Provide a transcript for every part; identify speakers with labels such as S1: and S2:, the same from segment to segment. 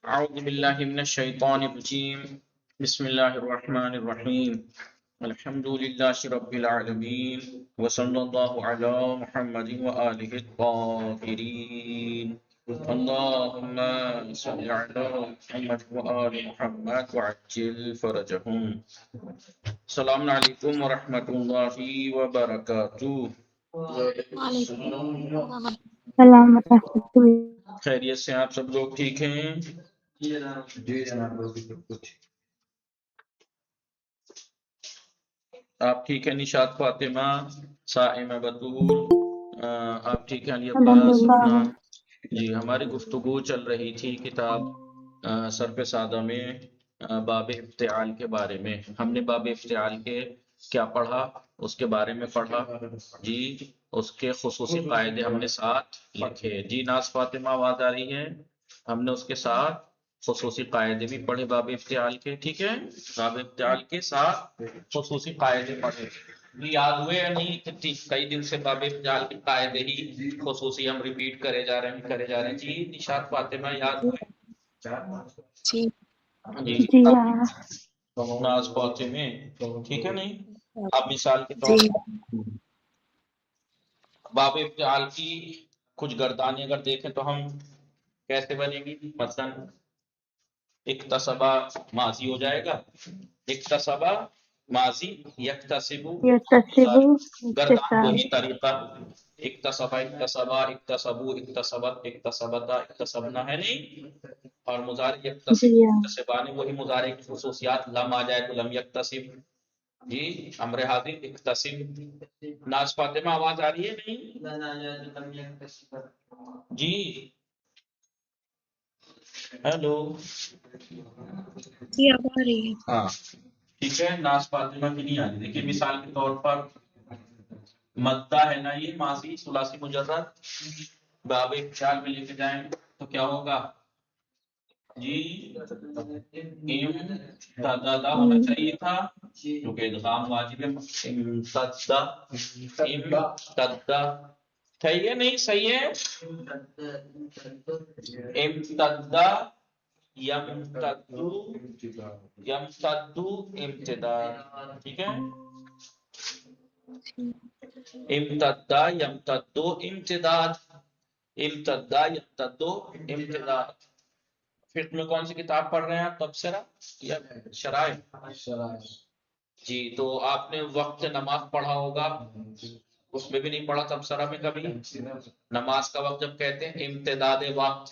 S1: أعوذ بالله من الشيطان الرجيم بسم الله الرحمن الرحيم الحمد لله رب العالمين وصلى الله على محمد وآله الطاهرين اللهم صل على محمد وآل محمد وعجل فرجهم. السلام علیکم ورحمۃ اللہ وبرکاتہ.
S2: سلام ورحمۃ اللہ.
S1: خیریت سے آپ سب لوگ ٹھیک ہیں؟ آپ ٹھیک ہیں؟ نشاط فاطمہ، صائمہ بطول، آپ ٹھیک ہیں؟ علی عباس اپنا. جی ہماری گفتگو چل رہی تھی کتاب صرف سادہ میں باب افتعال کے بارے میں. ہم نے باب افتعال کے کیا پڑھا، اس کے بارے میں پڑھا. جی اس کے خصوصی قاعدے ہم نے ساتھ لکھے. جی ناز فاطمہ آواز آ رہی ہے؟ ہم نے اس کے ساتھ خصوصی قاعدے بھی پڑھے باب افتعال کے. ٹھیک ہے، باب افتعال کے ساتھ خصوصی قاعدے پڑھے. یاد ہوئے یا نہیں؟ کئی دن سے باب افتعال کے قاعدے ہی خصوصی ہم ریپیٹ کرے جا رہے ہیں. جی نشاط فاطمہ یاد ہوئے؟ جی ناز فاطمہ ٹھیک ہے نہیں؟ اب مثال کے طور پر باب افتعال کی کچھ گردانیں اگر دیکھیں تو ہم کیسے بنے گی؟ مثلا اکتسبہ ماضی ہو جائے گا، اکتسبہ ماضی، یکتسبو گردان وہی طریقہ، اکتسبہ اکتسبہ اکتسبو اکتسبت اکتسبتا اکتسبنا ہے نہیں؟ اور مضارع یکتسب اکتسبانے وہی مضارع کی خصوصیات. لم آ جائے تو لم یکتسب. جی امر حاضر اکتسب. ناز فاطمہ آواز آ رہی ہے نہیں؟ جی ہیلو.
S3: جی اب آ رہی ہے.
S1: ہاں ٹھیک ہے. ناز فاطمہ کی نہیں آ رہی. دیکھیے مثال کے طور پر مدہ ہے نا، یہ ماضی ثلاثی مجرد باب افتعال میں لے کے جائیں تو کیا ہوگا؟ جی امتدادا ہونا چاہیے تھا کیونکہ ادغام واجب ہے. امتدہ صحیح ہے نہیں؟ صحیح ہے. امتدہ یمتدو یمتدو امتداد. ٹھیک ہے، امتدہ یمتدو امتداد، امتدہ یمتدو امتداد. فقہ میں کون سی کتاب پڑھ رہے ہیں آپ؟ تبصرہ یا شرائع؟ جی تو آپ نے وقت نماز پڑھا ہوگا، اس میں بھی نہیں پڑھا تبصرہ میں کبھی؟ نماز کا وقت جب کہتے ہیں امتداد وقت،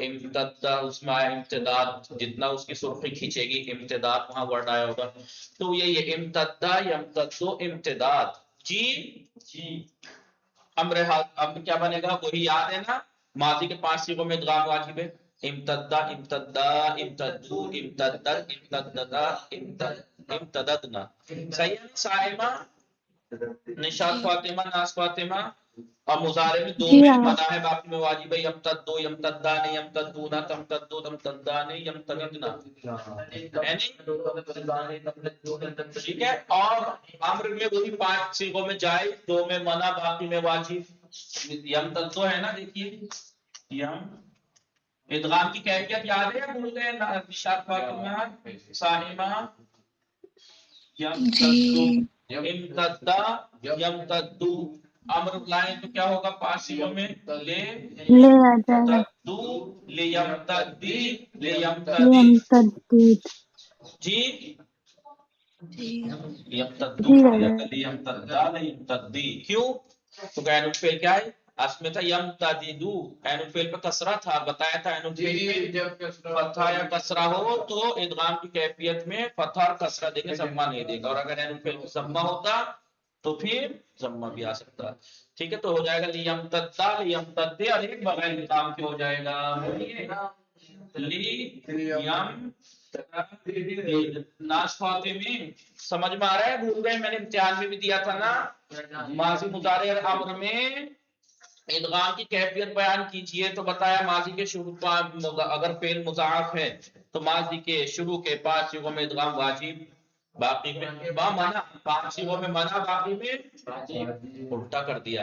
S1: امتدہ اس میں آیا امتداد، جتنا اس کی سرخی کھینچے گی امتداد وہاں ورڈ آیا ہوگا. تو یہی ہے امتدہ یمتدو امتداد. جی امر کیا بنے گا؟ وہی یاد ہے نا، ماضی کے 5 صیغوں میں ادغام واجب ہے. امتدہ امتدہ امتدو امتدت امتددا امتددنا. صحیح ہے صائمہ، نشاط فاطمہ، ناز فاطمہ. اور مضارع میں دو میں منع ہے، باقی میں واجب ہے. یمتدو یمتدان یمتدونا تمتدو تمتدان یمتددنا ہے نہیں؟ ٹھیک ہے. اور امر میں وہی 5 صیغوں میں جائز، 2 میں منع، باقی میں واجب. یمتدو ہے نا، دیکھیے یم ادغام کی کیفیت یاد ہے یا بھول گئے؟ نشاط فاطمہ، صائمہ. امتدہ یمتدو امر لائیں تو کیا ہوگا 5 صیغوں میں؟ لے تدو لیمتدی لیمتدی. جی یمتدو لیمتدہ لیمتدی. کیوں؟ تو عین الفعل کیا ہے؟ اصل میں تھا یمتددو، عین الفعل پہ کسرہ تھا، بتایا تھا عین الفعل فتحہ یا کسرہ ہو تو ادغام کی کیفیت میں فتحہ اور کسرہ دے کے ضمہ نہیں دے گا، اور اگر عین الفعل میں ضمہ ہوتا تو پھر ضمہ بھی آ سکتا. ٹھیک ہے، تو ہو جائے گا لیمتدہ لیمتدی، اور ایک بغیر ادغام کے ہو جائے گا ناز فاطمہ. سمجھ میں آ رہا ہے؟ بھول گئے؟ میں نے امتحان میں بھی دیا تھا نا، ماضی مضارع اور امر میں ادغام کی کیفیت بیان کیجئے تو بتایا ماضی کے شروع اگر فعل مضاعف ہے تو ماضی کے شروع کے 5 صیغوں میں ادغام واجب، باقی میں منع، 5 صیغوں میں منع، باقی میں الٹا کر دیا.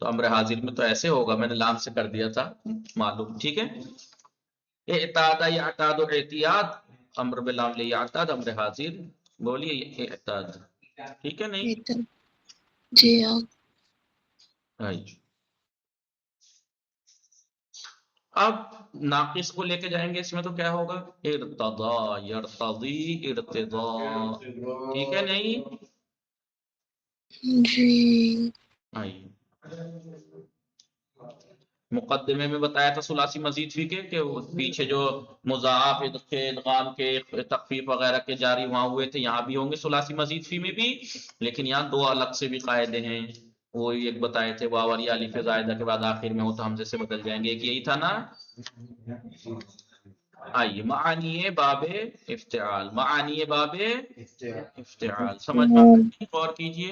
S1: تو امر حاضر میں تو ایسے ہوگا، میں نے لام سے کر دیا تھا معلوم، ٹھیک ہے. اعتاد یعتاد احتیاط، امر بلام لے یعتاد امر حاضر، بولیے اعتاد، ٹھیک ہے نہیں؟
S3: جی
S1: اب ناقص کو لے کے جائیں گے اس میں تو کیا ہوگا؟ ارتضا یرتضی ارتضا، ٹھیک ہے نہیں؟
S3: جی
S1: آئیے مقدمے میں بتایا تھا ثلاثی مزید فی کے کہ پیچھے جو مضاعف کے ادغام کے تخفیف وغیرہ کے جاری وہاں ہوئے تھے، یہاں بھی ہوں گے ثلاثی مزید فی میں بھی، لیکن یہاں دو الگ سے بھی قاعدے ہیں. وہ ایک بتائے تھے واو اور یا الف زائدہ کے بعد آخر میں ہو تو حمزے سے بدل جائیں گے، ایک یہی تھا نا. آئیے معانی باب افتعال، معانی باب افتعال سمجھ میں غور کیجئے.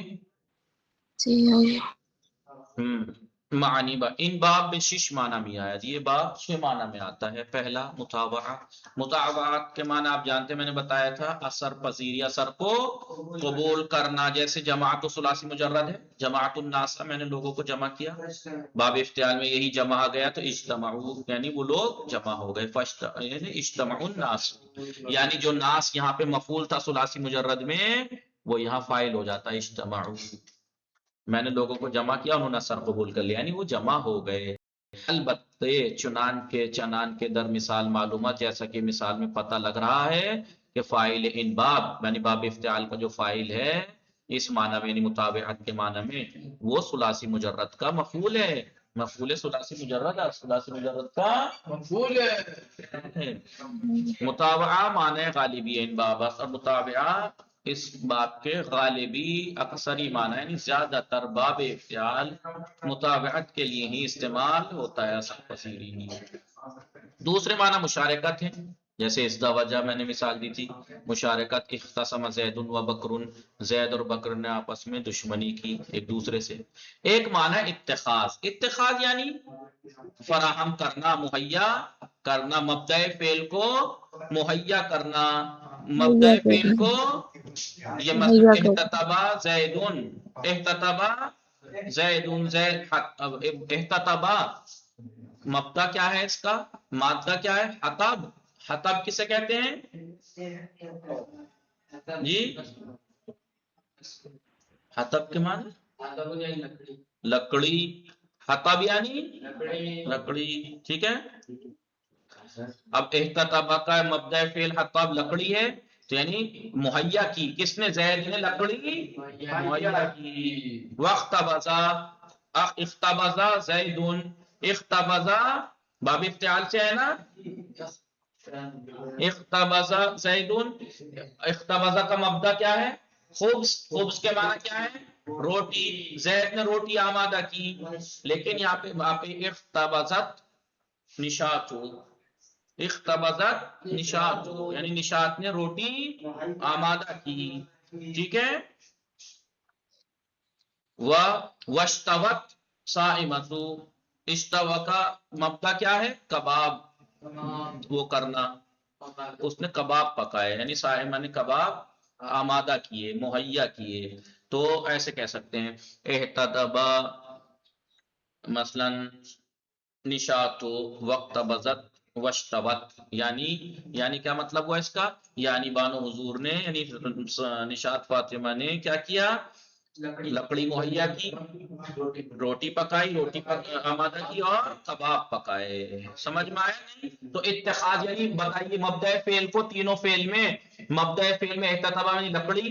S1: معنی ان باب میں 6 معنی میں آیا، یہ باب 6 معنی میں آتا ہے. پہلا متابعہ، متابعات کے معنی آپ جانتے ہیں، میں نے بتایا تھا اثر پذیری، اثر کو قبول کرنا. جیسے جماعت و ثلاثی مجرد ہے، جماعت الناس، میں نے لوگوں کو جمع کیا. باب افتعال میں یہی جمع آ گیا تو اجتمعوا یعنی وہ لوگ جمع ہو گئے، یعنی اجتمع الناس، یعنی جو ناس یہاں پہ مفعول تھا ثلاثی مجرد میں وہ یہاں فاعل ہو جاتا ہے اجتمعوا. میں نے لوگوں کو جمع کیا، انہوں نے اثر قبول کر لیا، یعنی وہ جمع ہو گئے. البتہ چنان کے در مثال معلومات، جیسا کہ مثال میں پتہ لگ رہا ہے کہ فاعل ان باب یعنی باب افتعال کا جو فاعل ہے اس معنی میں یعنی متابعت کے معنی میں وہ ثلاثی مجرد کا مفعول ہے. مفعول ثلاثی مجرد ثلاثی مجرد کا مفعول ہے. متابعہ معنی غالبی ان باب، اور متابعہ اس باب کے غالبی اکثری معنی یعنی زیادہ تر باب افتعال متابعت کے لیے ہی استعمال ہوتا ہے، اثر پذیری ہی. دوسرے معنی مشارکت ہیں، جیسے ازدہ وجہ میں نے مثال دی تھی، مشارکت اختصم زید و بکر، زید اور بکر نے آپس میں دشمنی کی ایک دوسرے سے. ایک معنی اتخاذ، اتخاذ یعنی فراہم کرنا، مہیا کرنا، مبدأ فعل کو مہیا کرنا، مبدأ فعل کو، یہ مثلا احتطبا زیدون، احتطبا زیدون، زید احتطبا، مبدا کیا ہے اس کا، مادہ کیا ہے، حطب. حطب کسے کہتے ہیں جی؟ حطب کے معنی لکڑی، حطب یعنی لکڑی، ٹھیک ہے. اب احتطبا کا مبدأ فعل حطب لکڑی ہے تو یعنی مہیا کی، کس نے، زید نے لکڑی مہیا کی. واختبزا، اختبزا زیدون، اختبزا باب افتعال سے ہے نا، اختبزا زیدون، اختبزا کا مبدا کیا ہے، خبز، خبز کے معنی کیا ہے، روٹی، زید نے روٹی آمادہ کی. لیکن یہاں پہ اختبزت نشاتو، اختبزت نشاتو یعنی نشات نے روٹی آمادہ کی، ٹھیک ہے. واشتوت صائمتو، اشتوا کا مبدا کیا ہے، کباب، وہ کرنا، اس نے کباب پکائے، یعنی صائمہ نے کباب آمادہ کیے، مہیا کیے. تو ایسے کہہ سکتے ہیں احتطبا مثلا نشاتو واقتبضت واشتوت، یعنی کیا مطلب ہوا اس کا، یعنی بانو حضور نے یعنی نشات فاطمہ نے کیا کیا، لکڑی مہیا کی، روٹی پکائی، روٹی آمادہ کی اور کباب پکائے. سمجھ میں آیا نہیں؟ تو اتخاذ یعنی بتائیے مبدأ فعل کو تینوں فعل میں، مبدأ فعل میں احتطبا یعنی لکڑی،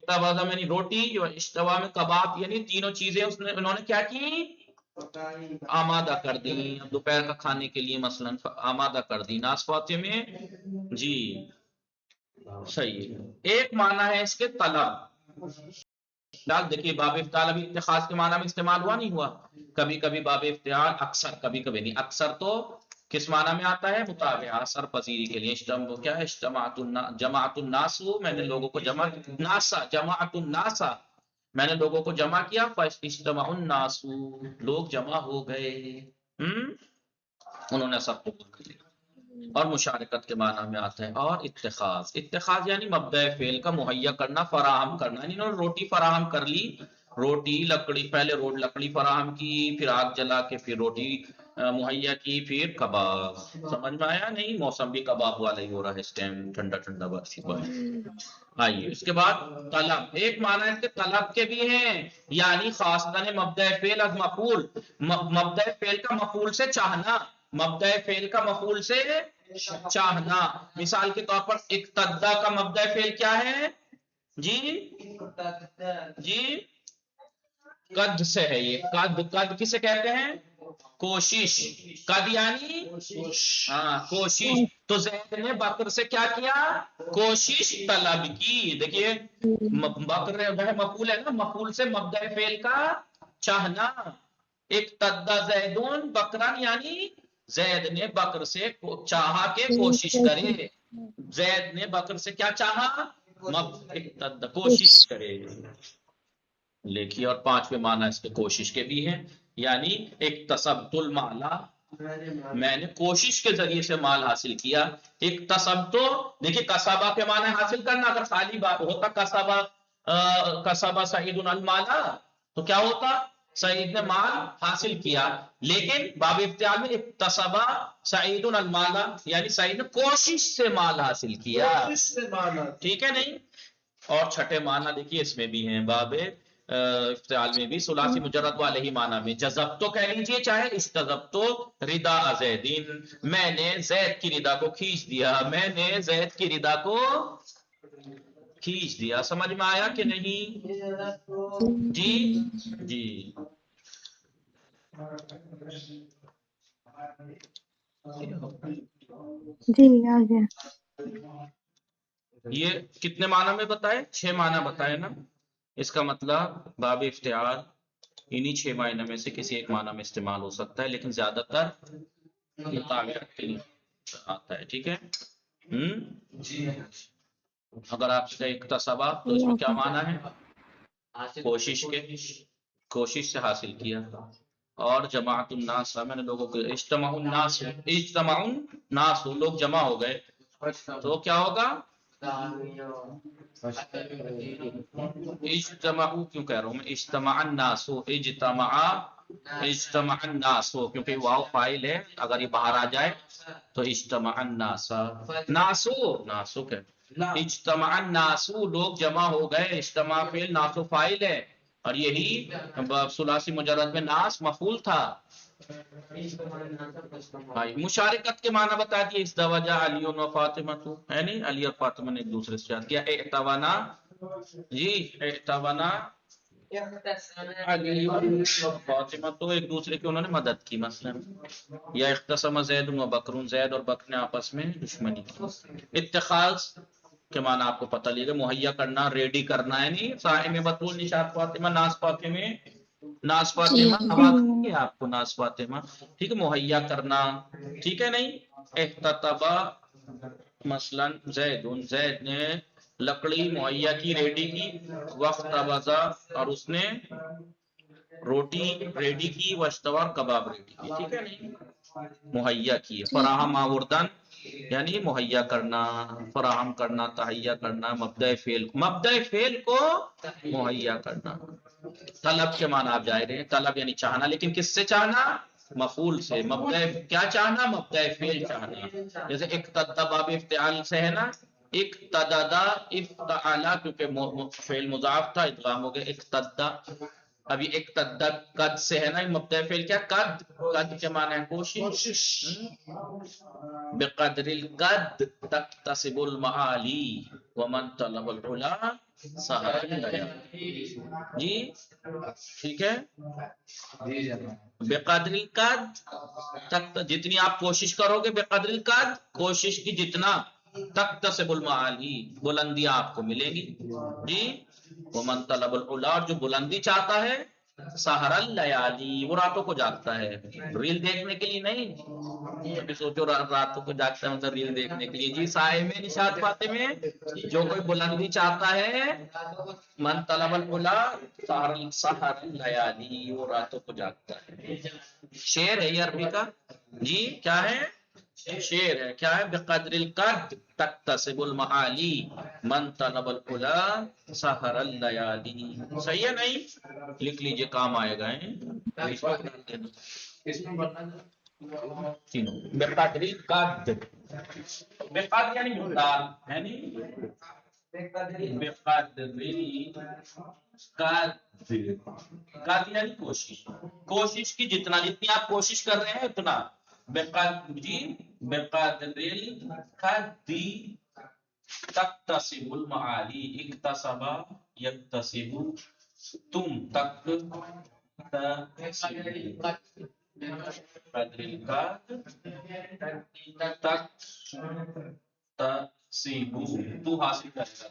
S1: احتطبا یعنی روٹی، اشتوا میں کباب، یعنی تینوں چیزیں انہوں نے کیا کی، آمادہ کر دی، دوپہر کا کھانے کے لیے مثلا آمادہ کر دی ناسپاتے میں. جی صحیح. ایک معنی ہے اس کے طلب. دیکھیے باب افتعال ابھی اتخاذ کے معنی میں استعمال ہوا نہیں ہوا، کبھی کبھی باب افتعال اکثر، کبھی کبھی نہیں، اکثر تو کس معنی میں آتا ہے، متابعہ، اثر پذیری کے لیے. کیا ہے، جماعت الناس، میں نے لوگوں کو جمع، ناسا جماعت الناسا، میں نے لوگوں کو جمع کیا، فاجتمع الناس، لوگ جمع ہو گئے، انہوں نے اثر قبول کر لیا. اور مشارکت کے معنی میں آتا ہے. اور اتخاذ، اتخاذ یعنی مبدأ فعل کا مہیا کرنا، فراہم کرنا، یعنی انہوں نے روٹی فراہم کر لی، روٹی لکڑی، پہلے لکڑی فراہم کی، پھر آگ جلا کے پھر روٹی مہیا کی، پھر کباب. سمجھ میں آیا نہیں؟ موسم بھی کباب والا ہی ہو رہا ہے اس ٹائم، ٹھنڈا ٹھنڈا بس. آئیے اس کے بعد طلب. ایک معنی ہے کہ طلب کے بھی ہیں، یعنی خاص طور مبدأ فعل از مفعول، مبدأ فعل کا مفعول سے چاہنا، مبدأ فعل کا مفعول سے چاہنا. مثال کے طور پر اقتدا کا مبدأ فعل کیا ہے جی؟ جی قد سے ہے. یہ قد کسے کہتے ہیں؟ کوشش. قد یعنی ہاں کوشش. تو زید نے بکر سے کیا کیا؟ کوشش طلب کی. دیکھیے بکر وہ مفعول ہے نا، مفعول سے مبدأ فعل کا چاہنا. اقتدا زیدون بکرن، یعنی زید نے بکر سے چاہا کہ کوشش کرے. زید نے بکر سے کیا چاہا؟ کوشش کرے. لکھیے. اور پانچویں معنی اس کے کوشش کے بھی ہیں، یعنی اکتسبت المال، میں نے کوشش کے ذریعے سے مال حاصل کیا. اکتسبت، دیکھیے کسبہ کے معنی حاصل کرنا. اگر خالی بات ہوتا کسبہ سعید المال تو کیا ہوتا؟ سعید نے مال حاصل کیا. لیکن باب افتعال میں اکتسبہ سعید المال، یعنی سعید نے کوشش سے مال حاصل کیا. ٹھیک ہے نہیں؟ اور چھٹے معنی دیکھیے اس میں بھی ہیں باب افتعال میں بھی، ثلاثی مجرد والے ہی معنی میں. جذبتو کہہ لیجئے چاہے استذبتو رضا زیدین، میں نے زید کی رضا کو کھینچ دیا، میں نے زید کی رضا کو کھینچ دیا. سمجھ میں آیا کہ نہیں جی؟ جی
S2: جی آگے.
S1: یہ کتنے معنی میں بتائے؟ 6 معنی بتائے نا. اس کا مطلب باب افتعال انہی 6 معنی میں سے کسی ایک معنی میں استعمال ہو سکتا ہے، لیکن زیادہ تر مطابقت کے لیے آتا ہے. ٹھیک ہے. اگر آپ سے اکتسبہ تو اس میں کیا معنی ہے؟ کوشش کے، کوشش سے حاصل کیا. اور جماعت الناس، میں نے لوگوں کو اجتماع الناس لوگ جمع ہو گئے تو کیا ہوگا؟ اجتماع کیوں کہہ رہا ہوں میں؟ اجتماع الناس، اجتماع الناس، کیونکہ واو فاعل ہے، اگر یہ باہر آ جائے تو اجتماع الناس، ناسو کہ اجتماع الناس لوگ جمع ہو گئے. اجتماع فعل، ناسو فاعل ہے، اور یہی ثلاثی مجرد میں ناس مفعول تھا. مشارکت کے معنی بتا دیے. ازدوجا علی و فاطمہ، ہے نہیں؟ علی اور فاطمہ نے ایک دوسرے سے شادی کیا. اعتوانا، جی اعتوانا علی و فاطمہ تو ایک دوسرے کی انہوں نے مدد کی مثلا. یا اختصم زید و بکر، زید اور بکر نے آپس میں دشمنی کی. اتخاذ کے معنی آپ کو پتہ لے گا، مہیا کرنا، ریڈی کرنا، یعنی صائم بطول نشاط فاطمہ، ناز فاطمہ، ناز فاطمہ آواز ہے آپ کو، ناز فاطمہ. ٹھیک ہے، مہیا کرنا. ٹھیک ہے نہیں؟ احتطبا مثلا زید نے لکڑی مہیا کی، ریڈی کی. وقت تبزا، اور اس نے روٹی ریڈی کی. وشتوار کباب ریڈی کی. ٹھیک ہے نہیں؟ مہیا کی. فراہم آوردن یعنی مہیا کرنا، فراہم کرنا، تہیا کرنا. مبدأ فعل کو مہیا کرنا. طلب کے معنی آپ جائے رہے ہیں. طلب یعنی چاہنا، لیکن کس سے چاہنا؟ مفعول سے. مبدأ کیا چاہنا؟ مبدأ فعل چاہنا. جیسے اقتدا باب افتعال سے ہے نا، اقتددا افتعالا، کیونکہ فعل مضاف تھا ادغام ہو گیا. اقتدا، ابھی اقتدا قد سے ہے نا. مبدأ فعل کیا؟ قد. قد کے معنی ہے کوشش. بقدر القد تکتسب المعالی ومن طلب العلا سہر الليالي. جی ٹھیک ہے. بقدر القد، جتنی آپ کوشش کرو گے، بقدر القد کوشش کی جتنا، تکتسب المعالی بلندیاں آپ کو ملیں گی. جی ومن طلب العلا، اور جو بلندی چاہتا ہے، سہر اللیالی وہ راتوں کو جاگتا ہے. ریل دیکھنے کے لیے نہیں، ابھی سوچو راتوں کو جاگتا ہے مطلب ریل دیکھنے کے لیے. جی صائم نشاط فاطمہ، جو کوئی بلندی چاہتا ہے، من طلب العلا سہر اللیالی وہ راتوں کو جاگتا ہے. شعر ہے یہ عربی کا. جی کیا ہے؟ شعر ہے، کیا ہے؟ بقدر القد تکتسب المعالی من طلب العلا سحر اللیالی. صحیح ہے نہیں؟ لکھ لیجئے، کام آئے گا. بقدر القد، بقدر یعنی مقدار ہے نہیں، بقدر قد یعنی کوشش، کوشش کی جتنا، جتنی آپ کوشش کر رہے ہیں اتنا. بقدر القد تکتسب المعالی، اکتسب یکتسب، تم تک قدر القد تکتسب، تو حاصل کرے گا،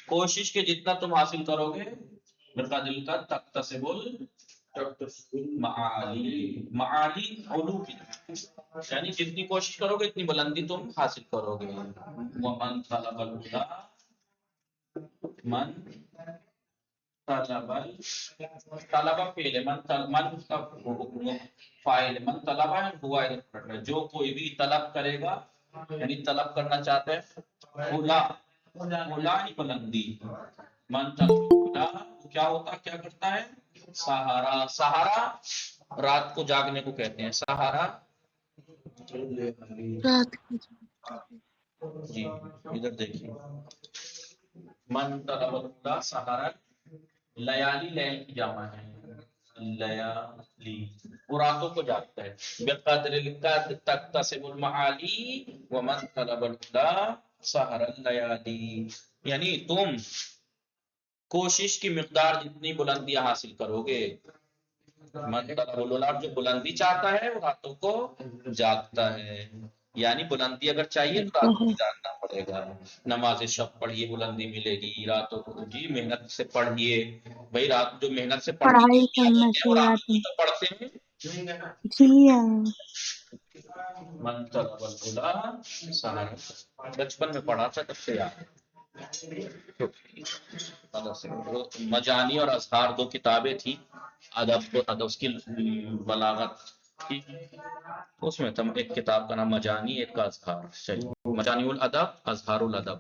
S1: کوشش کے جتنا تم حاصل کرو گے. بقدر القد تکتسب المعالی، معالی علو کی، یعنی جتنی کوشش کرو گے اتنی بلندی تم حاصل کرو گے. ومن طلب الہدى، من طلب، طلب فعل ہے، من اس کا فاعل ہے، من طلب ہوا ہے، جو کوئی بھی طلب کرے گا، یعنی طلب کرنا چاہتا ہے، علا ہی بلندی. من طلب الہدى کیا ہوتا، کیا کرتا ہے؟ سہارا، سہارا رات کو جاگنے کو کہتے ہیں، سہارا.
S3: رات
S1: جی ادھر دیکھیے، من طلب الہدى سہارا، لیالی لیل کی جامع ہے، لیالی وہ راتوں کو جاگتا ہے. بقدر القد تکتسب المعالی ومن طلب الہدى سہر اللیالی، یعنی تم کوشش کی مقدار جتنی بلندیاں حاصل کرو گے. من طلب الہدى جو بلندی چاہتا ہے وہ راتوں کو جاگتا ہے، یعنی بلندی اگر چاہیے تو راتوں کو جاگنا پڑے گا. نماز شب پڑھیے بلندی ملے گی، راتوں کو جی محنت سے پڑھیے. بھائی رات جو محنت سے
S2: پڑھائی
S1: پڑھتے
S2: کرنا
S1: ہیں اور
S2: چاہیے
S1: رات
S2: آدمی.
S1: کو تو پڑھتے ہیں.
S2: جی
S1: من طلب الہدى سہر، بچپن میں پڑھا تھا تب سے یاد. مجانی اور اظہار دو کتابیں تھی، ادب اس کی بلاغت کی، اس میں تم ایک کتاب کا نام مجانی، ایک کا اظہار. چلیے، مجانی الادب، اظہار الادب.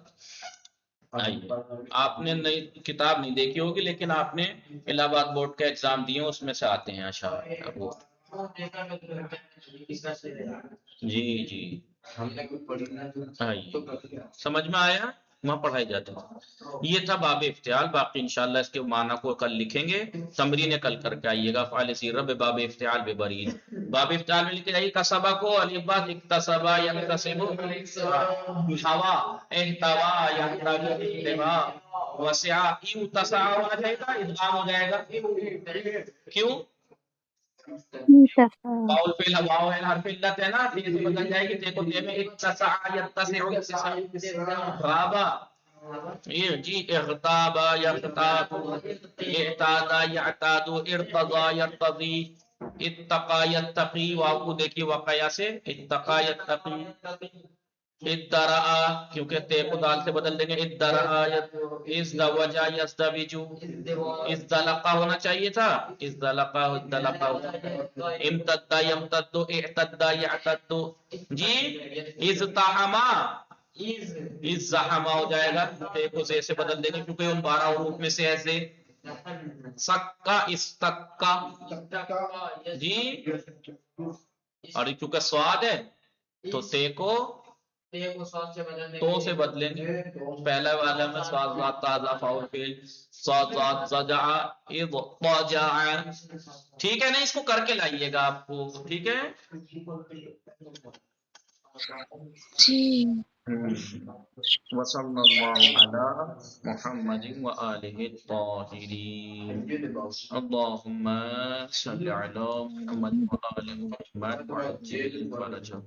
S1: آئیے، آپ نے نئی کتاب نہیں دیکھی ہوگی لیکن آپ نے الہ آباد بورڈ کا ایگزام دیے، اس میں سے آتے ہیں اشعار. وہ جی جی آئیے، سمجھ میں آیا؟ وہاں پڑھائی جاتی تھی. یہ تھا باب افتعال. باقی انشاءاللہ اس کے معنی کو کل لکھیں گے، تمرین کل کر کے آئیے گا. فعال سیرہ باب افتعال ببرین، باب افتعال میں لکھے جائیے کسبہ کو الف با، اکتسبہ یکتسب، ہوا احتوا یحتوی احتوا، وسع یوتسع ہو جائے گا، ادغام ہو جائے گا. کیوں؟ باول فعل واو ہے، حرف علت ہے نا، تے سے بدل جائے گی. تے کو تے میں اتسع یتسع، غابا یہ جی، اغتابا یغتاب، اعتادا یعتاد، ارتضا یرتضی، اتقا یتقی. واو کو دیکھیے وقیا سے، اتقا یتقی. ادرا، کیونکہ تے کو دال سے بدل دیں گے، ادرا. ازدوجا یزدوجو، ازدلقا ہونا چاہیے تھا، ازدلقا ازدلقا. امتدا یمتد، اعتدا یعتد. جی ازتحما، ازحما ہو جائے گا، تے کو سے سے بدل دیں گے کیونکہ ان 12 حروف میں سے ایسے. سکا استکا، جی اور کیونکہ سواد ہے تو تے کو تو سے بدلیں گے. پہلا والا میں سواد ذات تازہ فاول فعل، سواد ذات زجع اذ طجع. ٹھیک ہے نا؟ اس کو کر کے لائیے گا آپ کو، ٹھیک ہے
S3: جی.
S1: وصلی اللہ علی محمد وآلہ الطاہرین. اللہم صل علی محمد وآل محمد وعجل فرجهم.